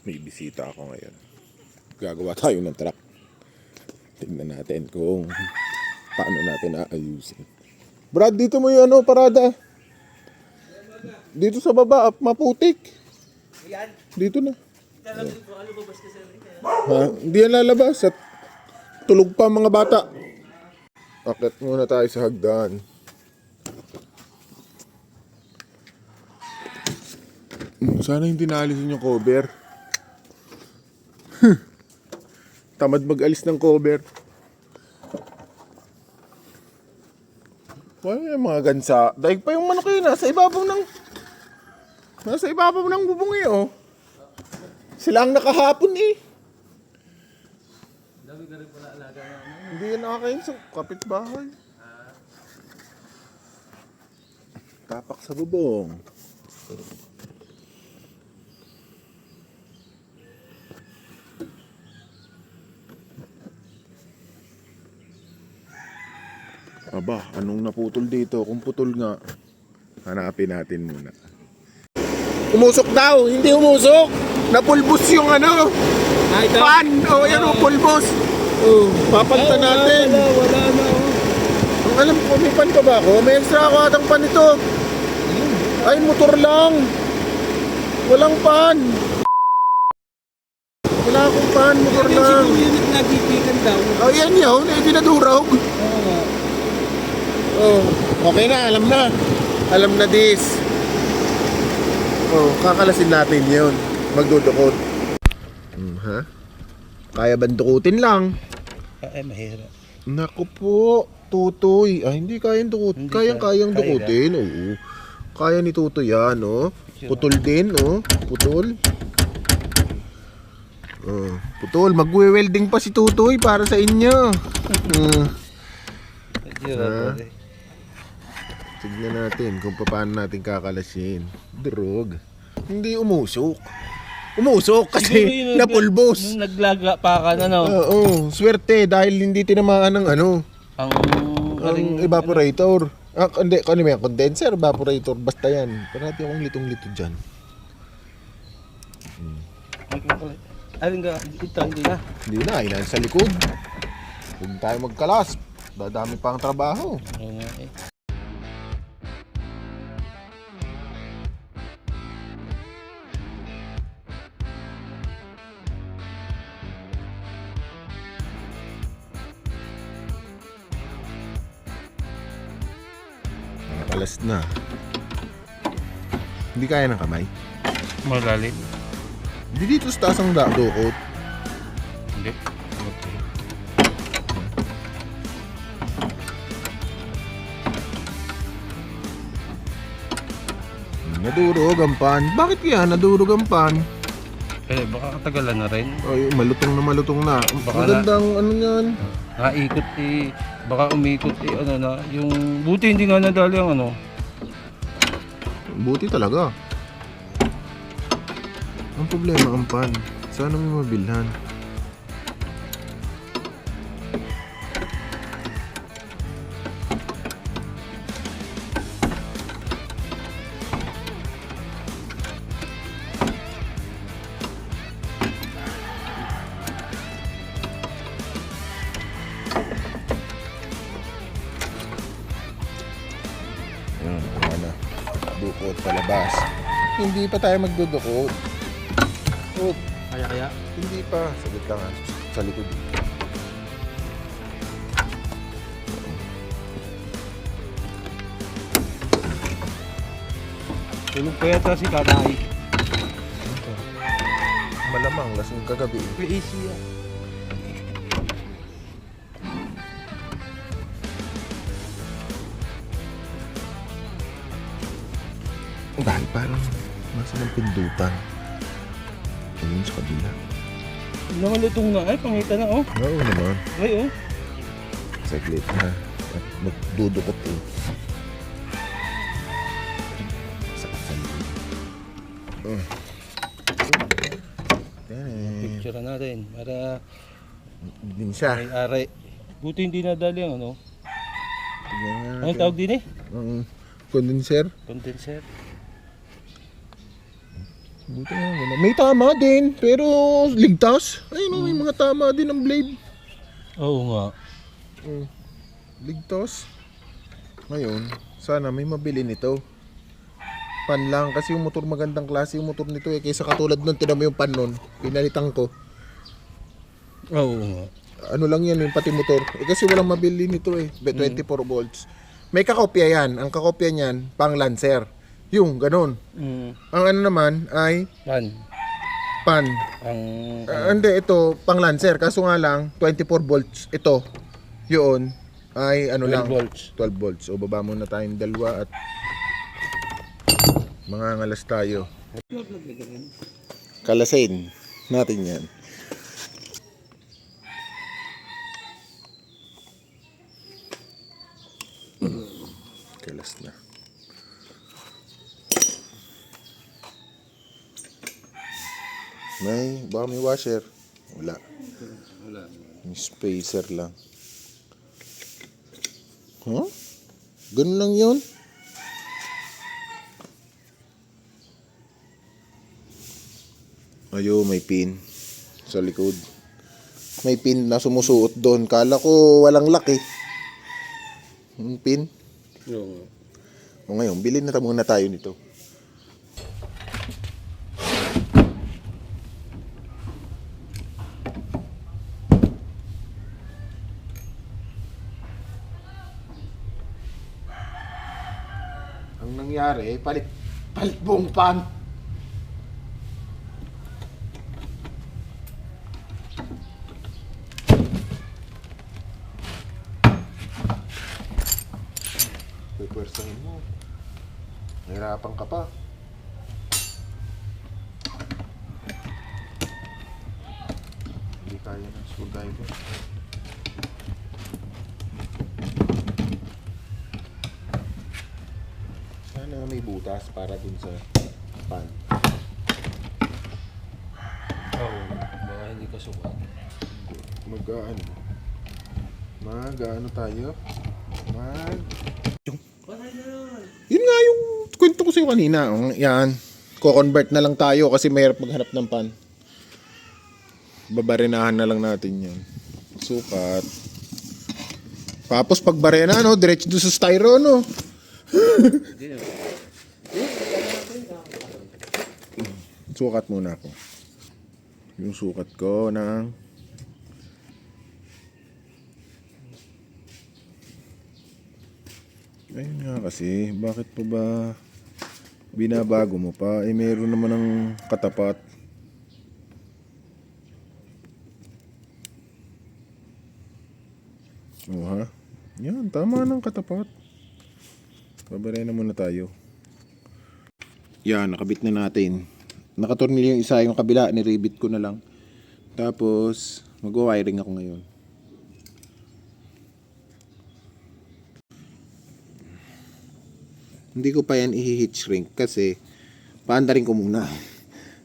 May bisita ako ngayon. Gagawa tayo ng truck. Tignan natin kung paano natin aayusin. Brad, dito mo yung parada. Dito sa baba, maputik. Dito na. Ha? Hindi yan lalabas. At tulog pa mga bata. Akit muna tayo sa hagdan. Sana hindi naalisin yung cover. Tamad mag-alis ng cover. Wala yung mga gansa. Daig pa yung manok yun. Nasa ibabaw ng bubong eh, oh. Sila ang nakahapon eh. Dami ka rin pala alaga na. Hindi yan nakakain sa kapitbahay. Tapak sa bubong. Aba, anong naputol dito? Kung putol nga, hanapin natin muna. Umusok daw, hindi umusok. Napulbos yung fan. O yan o, pulbos. Papalitan natin. Wala na. Ang alam ko, may pan pa ba ako? May extra ako atang pan ito. Ay, motor lang. Walang pan. Wala akong pan, motor lang. Yung unit na gigikan daw. Oh, yan yun, hindi nadurog. Oh, okay na, alam na. Alam na this. Oh, kakalasin natin yun. Magdudukot. Ha? Kaya ba dukutin lang? Ay, mahirap. Naku po, Tutoy. Ay, hindi kayang dukutin. Kayang dukutin. Oo. Kaya ni Tutoy yan, oh. Putol din, oh. Putol. Oh, putol. Magwe-welding pa si Tutoy para sa inyo. Tignan natin kung paano natin kakalasin. Drog. Hindi umusok. Umusok kasi napulbos. Nung naglaga pa ka na, no? Oo, swerte dahil hindi tinamaan ng Ang evaporator. Hindi, ano ba yan? Condenser, evaporator, basta yan. Parati akong litong-lito dyan. Alin ka, ito, hindi na. Hindi na, ilan sa likod. Huwag tayo magkalas. Dadami pa ang trabaho. Oo nga eh. Kalas na. Hindi kaya ng kamay. Malalim. Hindi dito sa taas ang dukot. Hindi. Okay. Nadurog ang pan. Bakit kaya nadurog ang pan? Eh, baka katagalan na rin. Ay, malutong na. Baka Magandang ano yan. Naikot eh. Baka umikot eh. Ano na. Yung buti hindi nga nadali ang ano. Buti talaga. Ang problema ang pan. Sana may mabilhan. Dukot palabas. Hindi pa tayo magdudukot. Oh, Kaya. hindi pa. Saglit lang ha. Sa likod. Tulog pa yata si tatay. Malamang, lasing kagabi. Easy ah. Dahil parang nasa ng pindutan. Ayun sa kabila. Namalutong na ay, pangita na oh. Oo naman. Ay oh. Saglit ha. At magdudukot eh. Sakit sa likod. Picture natin para Din siya. may aray. Buti hindi nadali ang ano. Tignan nga Anong natin. tawag din eh? Condenser. Condenser. Buti nga wala. May tama din, pero ligtas. Ayun, may mga tama din ang blade. Oo nga. Ligtas. Ngayon, sana may mabili nito. Pan lang, kasi yung motor magandang klase yung motor nito eh. Kaysa katulad nun, tinan mo yung pan nun. Pinalitan ko. Oo nga. Ano lang yan, yung pati motor. Eh, kasi walang mabili nito eh. 24 volts. May kakopya yan. Ang kakopya niyan, pang Lancer. Yung, ganun. Ang ano naman ay pan. Hindi, ito, pang Lancer. Kaso nga lang, 24 volts. Ito, yun, ay ano 12 lang. volts. 12 volts. O, baba muna tayong dalawa at mga ngalas tayo. Kalasin natin yan. Kalas na. Baka may washer. Wala. May spacer lang. Huh? Ganun lang yun? Ayo, may pin sa likod. May pin na sumusuot doon. Kala ko walang lock eh. Yung pin. Oo. O ngayon, bilhin na muna tayo nito. Ang nangyari, palit buong pan. Pupwersahin mo. Nahirapan ka pa. Hindi kaya ng screwdriver. Sana may butas para dun sa pan. Oo. Baka hindi ka sukat. Mag-ano tayo? Yun nga yung kwento ko sa'yo kanina. Yan. Ko-convert na lang tayo kasi mahirap maghanap ng pan. Babarinahan na lang natin yan. Sukat. Tapos pag barena, no, diretso doon sa styro, no? Sukat muna ako. Yung sukat ko ng ayun nga kasi, bakit pa ba binabago mo pa? Eh, meron naman ng katapat. O ha? Yan, tama ng katapat. Pabaray na muna tayo. Yan, nakabit na natin. Nakatornil yung isa, yung kabila, niribit ko na lang. Tapos, mag-wiring ako ngayon. Hindi ko pa yan i-heat shrink kasi paandarin ko muna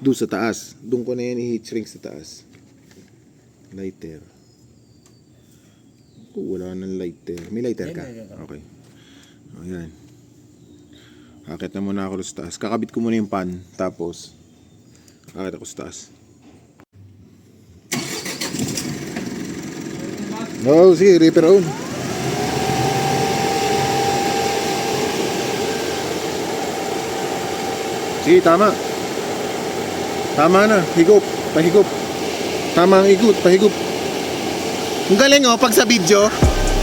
doon sa taas. Doon ko na yan i-heat shrink sa taas. Lighter. Wala nang lighter. May lighter ka? Okay. Ayan. Akit na muna ako sa taas. Kakabit ko muna yung pan. Tapos, akit ako sa taas. No, sige, repair on. Sige, tama. Tama na. Higop. Pahigop. Tama ang ikot. Pahigop. Ang galing oh, pag sa video,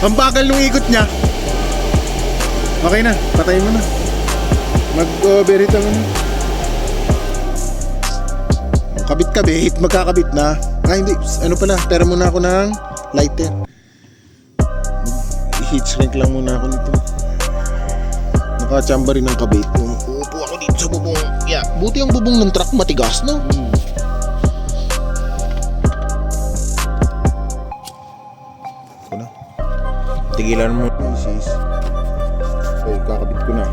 ang bagal nung ikot niya. Okay na. Patayin mo na. Mag-overheat ang ano. Kabit-kabit. Magkakabit na. Ah, hindi. Ano pala. Tera muna ako ng lighter. Heat shrink lang muna ako nito. Nakachamba rin ng kabit. Uupo ako dito sa bubong. Yeah. Buti ang bubong ng truck matigas, no? Ako na. Tigilan mo. Sis. Okay, kakabit ko na.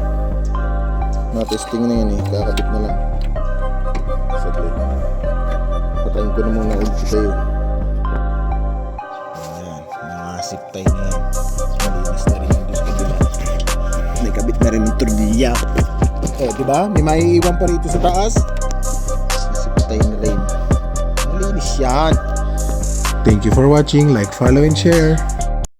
Na-testing na yan eh. Kakabit na lang. Saglit. Patayin ko na muna ulit sa'yo. Ayan. Nakasip tayo na yan. Malinis na rin yung dos kabila. May kabit na rin ng tornilya. Oh, di ba? May maiiwan pa rito sa taas. namatay na rin. Malinis yan. Thank you for watching. Like, follow, and share.